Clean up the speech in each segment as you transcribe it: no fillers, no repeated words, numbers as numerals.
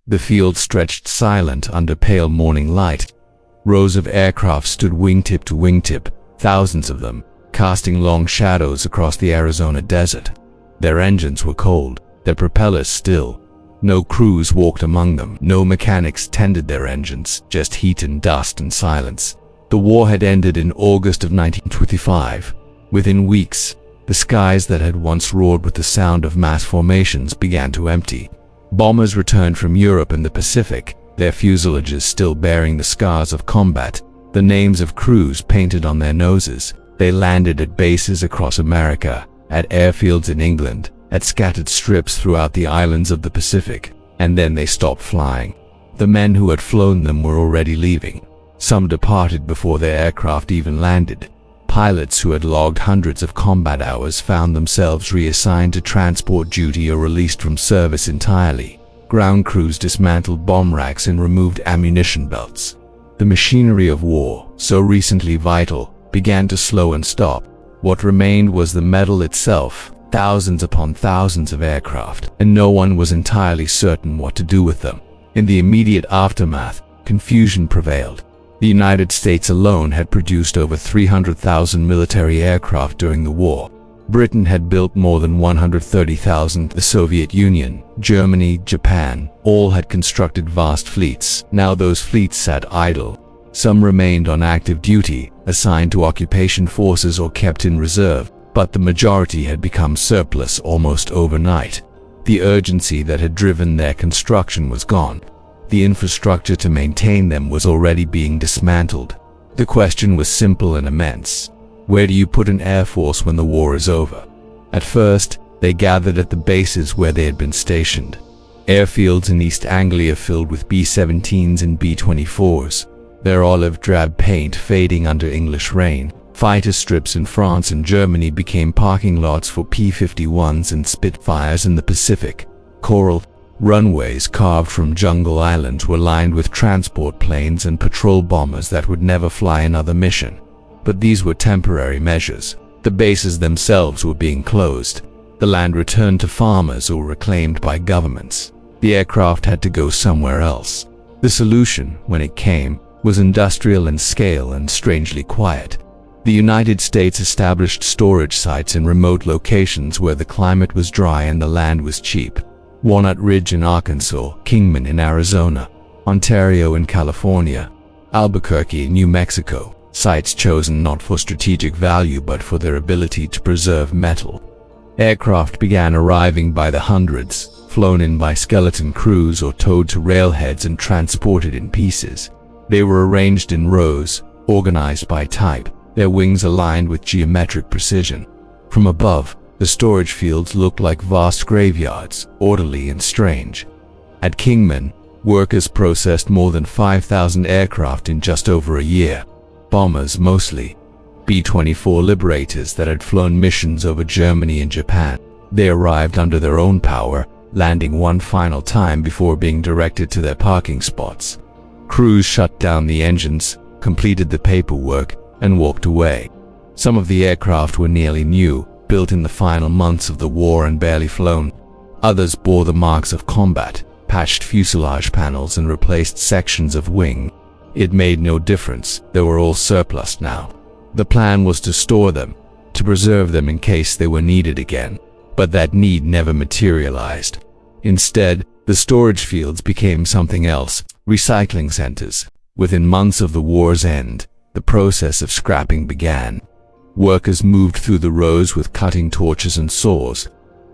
The field stretched silent under pale morning light. Rows of aircraft stood wingtip to wingtip, thousands of them, casting long shadows across the Arizona desert. Their engines were cold, their propellers still. No crews walked among them, no mechanics tended their engines, just heat and dust and silence. The war had ended in August of 1925. Within weeks, the skies that had once roared with the sound of mass formations began to empty. Bombers returned from Europe and the Pacific, their fuselages still bearing the scars of combat, the names of crews painted on their noses. They landed at bases across America, at airfields in England, at scattered strips throughout the islands of the Pacific, and then they stopped flying. The men who had flown them were already leaving. Some departed before their aircraft even landed. Pilots who had logged hundreds of combat hours found themselves reassigned to transport duty or released from service entirely. Ground crews dismantled bomb racks and removed ammunition belts. The machinery of war, so recently vital, began to slow and stop. What remained was the metal itself, thousands upon thousands of aircraft, and no one was entirely certain what to do with them. In the immediate aftermath, confusion prevailed. The United States alone had produced over 300,000 military aircraft during the war. Britain had built more than 130,000. The Soviet Union, Germany, Japan, all had constructed vast fleets. Now those fleets sat idle. Some remained on active duty, assigned to occupation forces or kept in reserve, but the majority had become surplus almost overnight. The urgency that had driven their construction was gone. The infrastructure to maintain them was already being dismantled. The question was simple and immense. Where do you put an air force when the war is over? At first, they gathered at the bases where they had been stationed. Airfields in East Anglia filled with B-17s and B-24s, their olive-drab paint fading under English rain. Fighter strips in France and Germany became parking lots for P-51s and Spitfires in the Pacific. Coral runways carved from jungle islands were lined with transport planes and patrol bombers that would never fly another mission. But these were temporary measures. The bases themselves were being closed. The land returned to farmers or reclaimed by governments. The aircraft had to go somewhere else. The solution, when it came, was industrial in scale and strangely quiet. The United States established storage sites in remote locations where the climate was dry and the land was cheap. Walnut Ridge in Arkansas, Kingman in Arizona, Ontario in California, Albuquerque in New Mexico, sites chosen not for strategic value but for their ability to preserve metal. Aircraft began arriving by the hundreds, flown in by skeleton crews or towed to railheads and transported in pieces. They were arranged in rows, organized by type, their wings aligned with geometric precision. From above, the storage fields looked like vast graveyards, orderly and strange. At Kingman, workers processed more than 5,000 aircraft in just over a year. Bombers mostly. B-24 Liberators that had flown missions over Germany and Japan. They arrived under their own power, landing one final time before being directed to their parking spots. Crews shut down the engines, completed the paperwork, and walked away. Some of the aircraft were nearly new, built in the final months of the war and barely flown. Others bore the marks of combat, patched fuselage panels and replaced sections of wing. It made no difference, they were all surplus now. The plan was to store them, to preserve them in case they were needed again. But that need never materialized. Instead, the storage fields became something else, recycling centers. Within months of the war's end, the process of scrapping began. Workers moved through the rows with cutting torches and saws,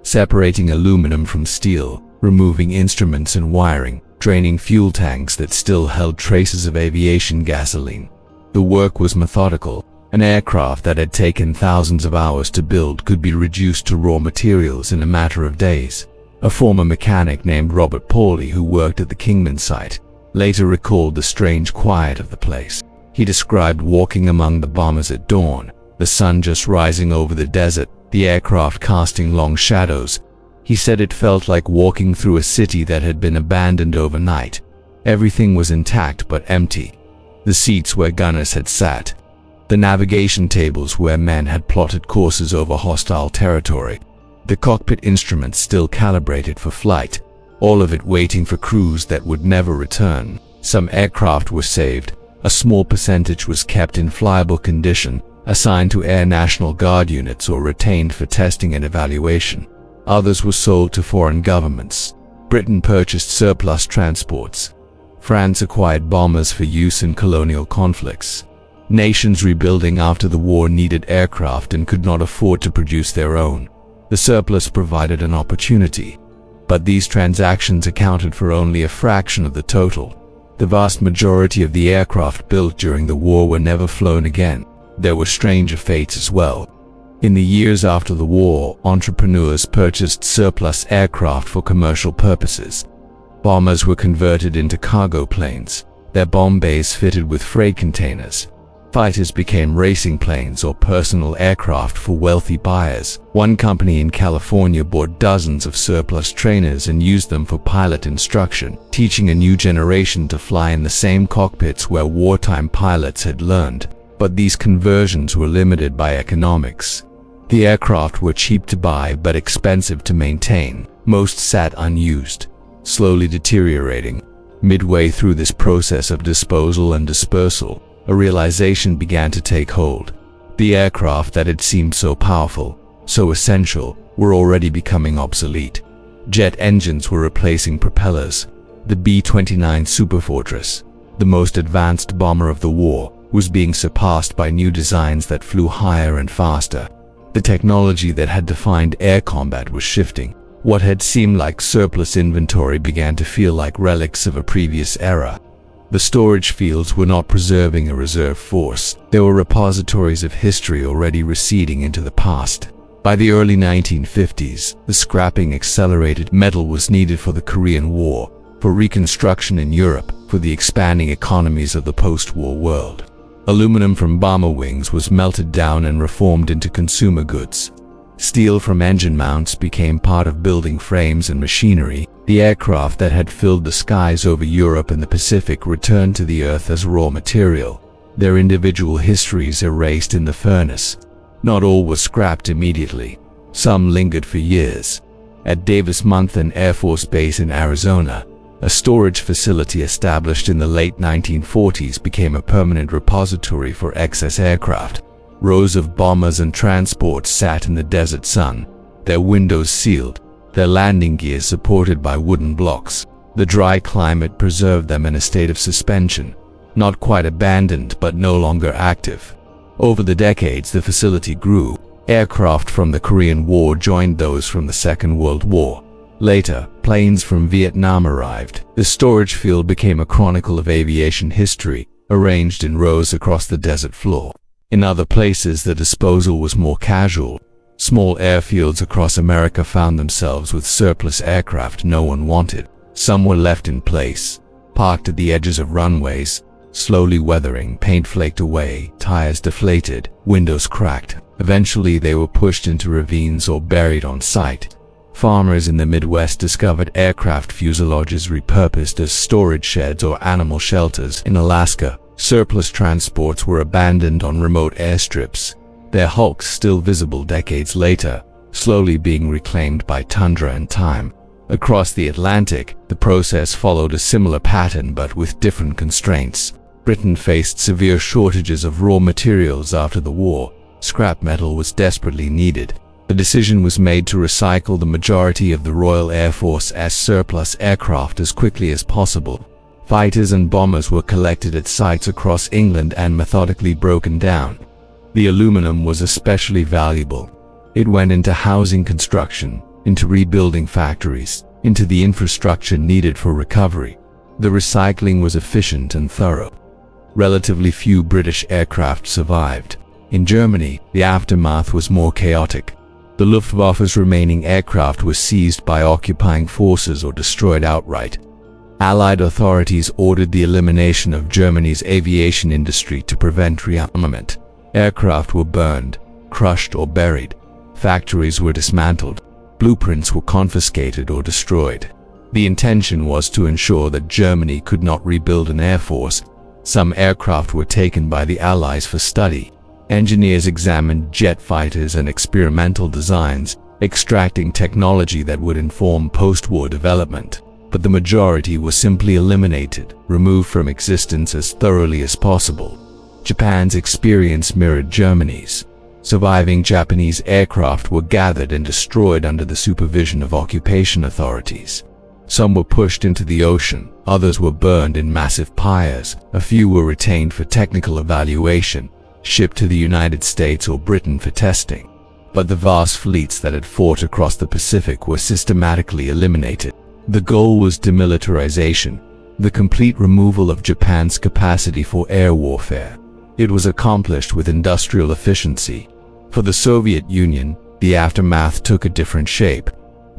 separating aluminum from steel, removing instruments and wiring, draining fuel tanks that still held traces of aviation gasoline. The work was methodical. An aircraft that had taken thousands of hours to build could be reduced to raw materials in a matter of days. A former mechanic named Robert Pauley, who worked at the Kingman site, later recalled the strange quiet of the place. He described walking among the bombers at dawn, the sun just rising over the desert, the aircraft casting long shadows. He said it felt like walking through a city that had been abandoned overnight. Everything was intact but empty. The seats where gunners had sat, the navigation tables where men had plotted courses over hostile territory, the cockpit instruments still calibrated for flight, all of it waiting for crews that would never return. Some aircraft were saved, a small percentage was kept in flyable condition, assigned to Air National Guard units or retained for testing and evaluation. Others were sold to foreign governments. Britain purchased surplus transports. France acquired bombers for use in colonial conflicts. Nations rebuilding after the war needed aircraft and could not afford to produce their own. The surplus provided an opportunity. But these transactions accounted for only a fraction of the total. The vast majority of the aircraft built during the war were never flown again. There were stranger fates as well. In the years after the war, entrepreneurs purchased surplus aircraft for commercial purposes. Bombers were converted into cargo planes, their bomb bays fitted with freight containers. Fighters became racing planes or personal aircraft for wealthy buyers. One company in California bought dozens of surplus trainers and used them for pilot instruction, teaching a new generation to fly in the same cockpits where wartime pilots had learned. But these conversions were limited by economics. The aircraft were cheap to buy but expensive to maintain. Most sat unused, slowly deteriorating. Midway through this process of disposal and dispersal, a realization began to take hold. The aircraft that had seemed so powerful, so essential, were already becoming obsolete. Jet engines were replacing propellers. The B-29 Superfortress, the most advanced bomber of the war, was being surpassed by new designs that flew higher and faster. The technology that had defined air combat was shifting. What had seemed like surplus inventory began to feel like relics of a previous era. The storage fields were not preserving a reserve force. They were repositories of history already receding into the past. By the early 1950s, the scrapping accelerated. Metal was needed for the Korean War, for reconstruction in Europe, for the expanding economies of the post-war world. Aluminum from bomber wings was melted down and reformed into consumer goods. Steel from engine mounts became part of building frames and machinery. The aircraft that had filled the skies over Europe and the Pacific returned to the earth as raw material, their individual histories erased in the furnace. Not all was scrapped immediately. Some lingered for years. At Davis-Monthan Air Force Base in Arizona, a storage facility established in the late 1940s became a permanent repository for excess aircraft. Rows of bombers and transports sat in the desert sun, their windows sealed, their landing gear supported by wooden blocks. The dry climate preserved them in a state of suspension, not quite abandoned but no longer active. Over the decades, the facility grew. Aircraft from the Korean War joined those from the Second World War. Later, planes from Vietnam arrived. The storage field became a chronicle of aviation history, arranged in rows across the desert floor. In other places, the disposal was more casual. Small airfields across America found themselves with surplus aircraft no one wanted. Some were left in place, parked at the edges of runways, slowly weathering, paint flaked away, tires deflated, windows cracked. Eventually, they were pushed into ravines or buried on site. Farmers in the Midwest discovered aircraft fuselages repurposed as storage sheds or animal shelters. In Alaska, surplus transports were abandoned on remote airstrips, their hulks still visible decades later, slowly being reclaimed by tundra and time. Across the Atlantic, the process followed a similar pattern but with different constraints. Britain faced severe shortages of raw materials after the war. Scrap metal was desperately needed. The decision was made to recycle the majority of the Royal Air Force as surplus aircraft as quickly as possible. Fighters and bombers were collected at sites across England and methodically broken down. The aluminum was especially valuable. It went into housing construction, into rebuilding factories, into the infrastructure needed for recovery. The recycling was efficient and thorough. Relatively few British aircraft survived. In Germany, the aftermath was more chaotic. The Luftwaffe's remaining aircraft were seized by occupying forces or destroyed outright. Allied authorities ordered the elimination of Germany's aviation industry to prevent rearmament. Aircraft were burned, crushed or buried. Factories were dismantled. Blueprints were confiscated or destroyed. The intention was to ensure that Germany could not rebuild an air force. Some aircraft were taken by the Allies for study. Engineers examined jet fighters and experimental designs, extracting technology that would inform post-war development. but the majority were simply eliminated, removed from existence as thoroughly as possible. Japan's experience mirrored Germany's. Surviving Japanese aircraft were gathered and destroyed under the supervision of occupation authorities. Some were pushed into the ocean, others were burned in massive pyres, a few were retained for technical evaluation, shipped to the United States or Britain for testing. But the vast fleets that had fought across the Pacific were systematically eliminated. The goal was demilitarization, the complete removal of Japan's capacity for air warfare. It was accomplished with industrial efficiency. For the Soviet Union, the aftermath took a different shape.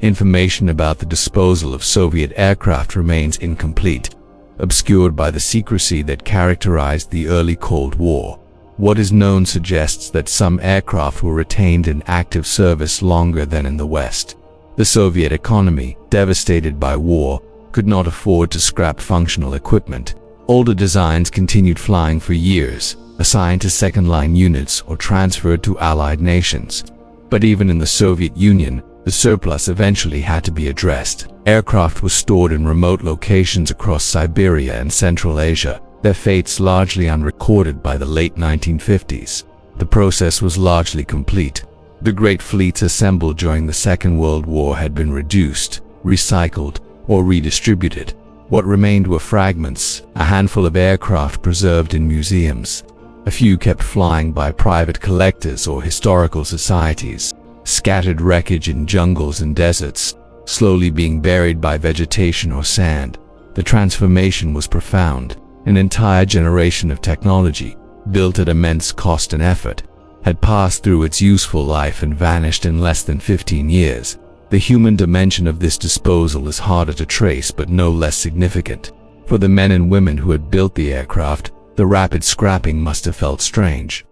Information about the disposal of Soviet aircraft remains incomplete, obscured by the secrecy that characterized the early Cold War. What is known suggests that some aircraft were retained in active service longer than in the West. The Soviet economy, devastated by war, could not afford to scrap functional equipment. Older designs continued flying for years, assigned to second-line units or transferred to Allied nations. But even in the Soviet Union, the surplus eventually had to be addressed. Aircraft were stored in remote locations across Siberia and Central Asia, their fates largely unrecorded by the late 1950s. The process was largely complete. The great fleets assembled during the Second World War had been reduced, recycled, or redistributed. What remained were fragments, a handful of aircraft preserved in museums. A few kept flying by private collectors or historical societies. Scattered wreckage in jungles and deserts, slowly being buried by vegetation or sand. The transformation was profound. An entire generation of technology, built at immense cost and effort, had passed through its useful life and vanished in less than 15 years. The human dimension of this disposal is harder to trace but no less significant. For the men and women who had built the aircraft, the rapid scrapping must have felt strange.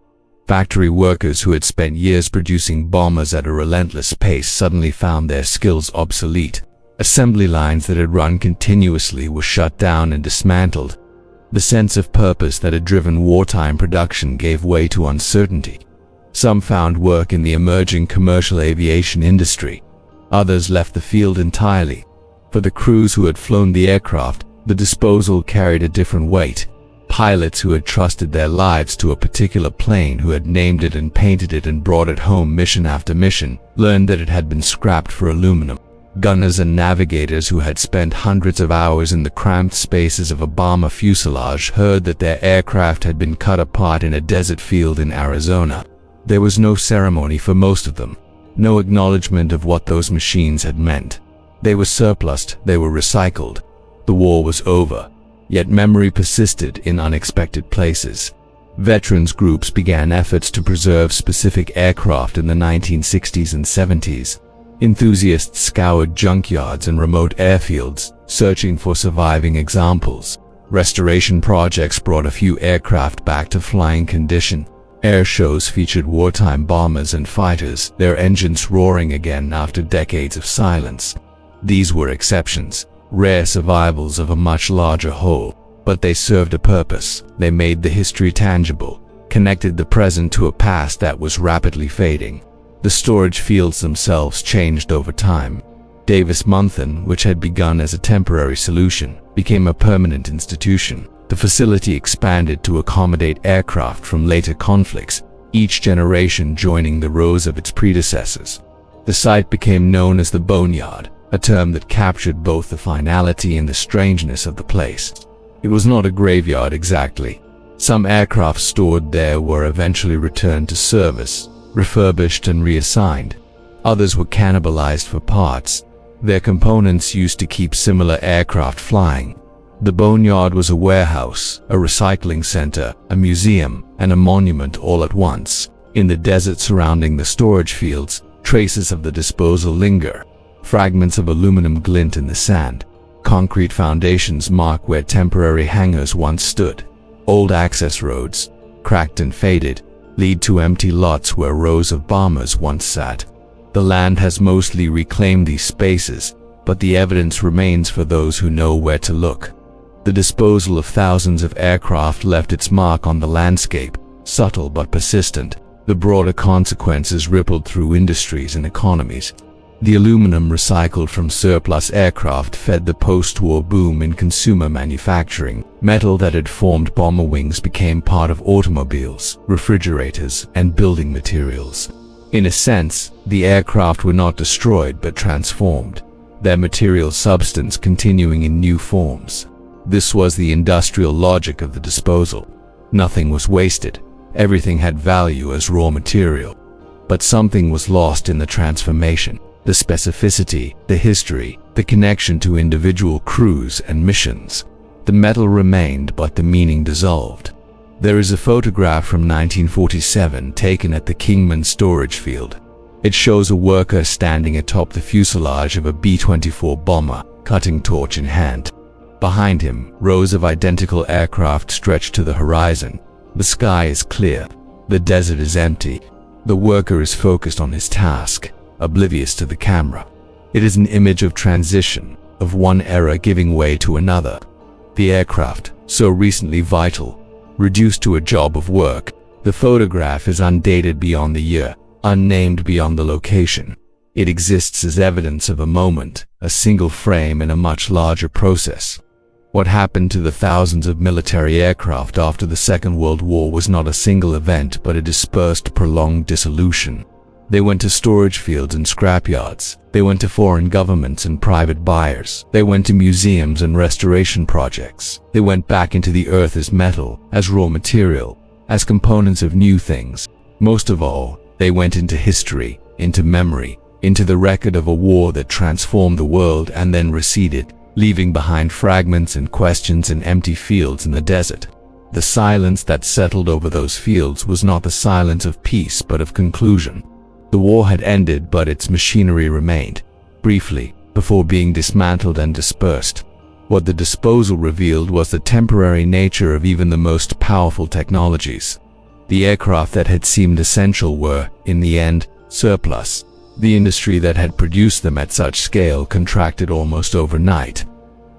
Factory workers who had spent years producing bombers at a relentless pace suddenly found their skills obsolete. Assembly lines that had run continuously were shut down and dismantled. The sense of purpose that had driven wartime production gave way to uncertainty. Some found work in the emerging commercial aviation industry. Others left the field entirely. For the crews who had flown the aircraft, the disposal carried a different weight. Pilots who had trusted their lives to a particular plane, who had named it and painted it and brought it home mission after mission, learned that it had been scrapped for aluminum. Gunners and navigators who had spent hundreds of hours in the cramped spaces of a bomber fuselage heard that their aircraft had been cut apart in a desert field in Arizona. There was no ceremony for most of them, no acknowledgement of what those machines had meant. They were surplused, they were recycled. The war was over. Yet memory persisted in unexpected places. Veterans groups began efforts to preserve specific aircraft in the 1960s and 70s. Enthusiasts scoured junkyards and remote airfields, searching for surviving examples. Restoration projects brought a few aircraft back to flying condition. Air shows featured wartime bombers and fighters, their engines roaring again after decades of silence. These were exceptions, rare survivals of a much larger whole, but they served a purpose. They made the history tangible, connected the present to a past that was rapidly fading. The storage fields themselves changed over time. Davis-Monthan, which had begun as a temporary solution, became a permanent institution. The facility expanded to accommodate aircraft from later conflicts, each generation joining the rows of its predecessors. The site became known as the Boneyard, a term that captured both the finality and the strangeness of the place. It was not a graveyard exactly. Some aircraft stored there were eventually returned to service, refurbished and reassigned. Others were cannibalized for parts, their components used to keep similar aircraft flying. The Boneyard was a warehouse, a recycling center, a museum, and a monument all at once. In the desert surrounding the storage fields, traces of the disposal linger. Fragments of aluminum glint in the sand. Concrete foundations mark where temporary hangars once stood. Old access roads, cracked and faded, lead to empty lots where rows of bombers once sat. The land has mostly reclaimed these spaces, but the evidence remains for those who know where to look. The disposal of thousands of aircraft left its mark on the landscape, subtle but persistent. The broader consequences rippled through industries and economies. The aluminum recycled from surplus aircraft fed the post-war boom in consumer manufacturing. Metal that had formed bomber wings became part of automobiles, refrigerators, and building materials. In a sense, the aircraft were not destroyed but transformed, their material substance continuing in new forms. This was the industrial logic of the disposal. Nothing was wasted. Everything had value as raw material. But something was lost in the transformation. The specificity, the history, the connection to individual crews and missions. The metal remained, but the meaning dissolved. There is a photograph from 1947 taken at the Kingman storage field. It shows a worker standing atop the fuselage of a B-24 bomber, cutting torch in hand. Behind him, rows of identical aircraft stretch to the horizon. The sky is clear. The desert is empty. The worker is focused on his task, oblivious to the camera. It is an image of transition, of one era giving way to another. The aircraft, so recently vital, reduced to a job of work. The photograph is undated beyond the year, unnamed beyond the location. It exists as evidence of a moment, a single frame in a much larger process. What happened to the thousands of military aircraft after the Second World War was not a single event but a dispersed, prolonged dissolution. They went to storage fields and scrapyards. They went to foreign governments and private buyers. They went to museums and restoration projects. They went back into the earth as metal, as raw material, as components of new things. Most of all, they went into history, into memory, into the record of a war that transformed the world and then receded, leaving behind fragments and questions and empty fields in the desert. The silence that settled over those fields was not the silence of peace but of conclusion. The war had ended, but its machinery remained, briefly, before being dismantled and dispersed. What the disposal revealed was the temporary nature of even the most powerful technologies. The aircraft that had seemed essential were, in the end, surplus. The industry that had produced them at such scale contracted almost overnight.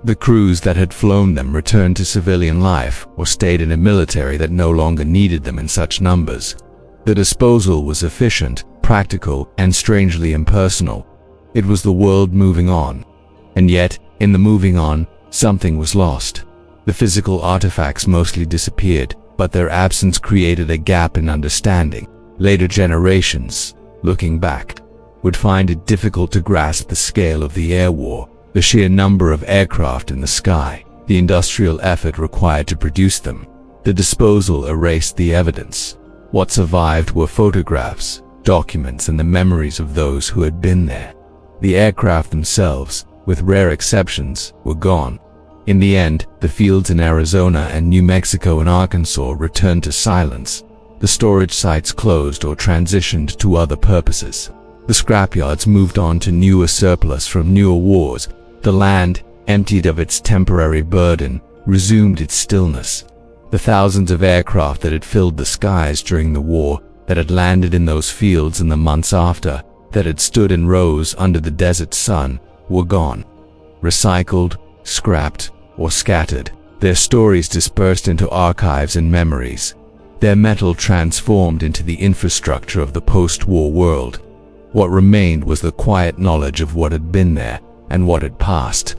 The crews that had flown them returned to civilian life or stayed in a military that no longer needed them in such numbers. The disposal was efficient, practical, and strangely impersonal. It was the world moving on. And yet, in the moving on, something was lost. The physical artifacts mostly disappeared, but their absence created a gap in understanding. Later generations, looking back, would find it difficult to grasp the scale of the air war, the sheer number of aircraft in the sky, the industrial effort required to produce them. The disposal erased the evidence. What survived were photographs, documents, and the memories of those who had been there. The aircraft themselves, with rare exceptions, were gone. In the end, the fields in Arizona and New Mexico and Arkansas returned to silence. The storage sites closed or transitioned to other purposes. The scrapyards moved on to newer surplus from newer wars. The land, emptied of its temporary burden, resumed its stillness. The thousands of aircraft that had filled the skies during the war, that had landed in those fields in the months after, that had stood in rows under the desert sun, were gone. Recycled, scrapped, or scattered, their stories dispersed into archives and memories. Their metal transformed into the infrastructure of the post-war world. What remained was the quiet knowledge of what had been there and what had passed.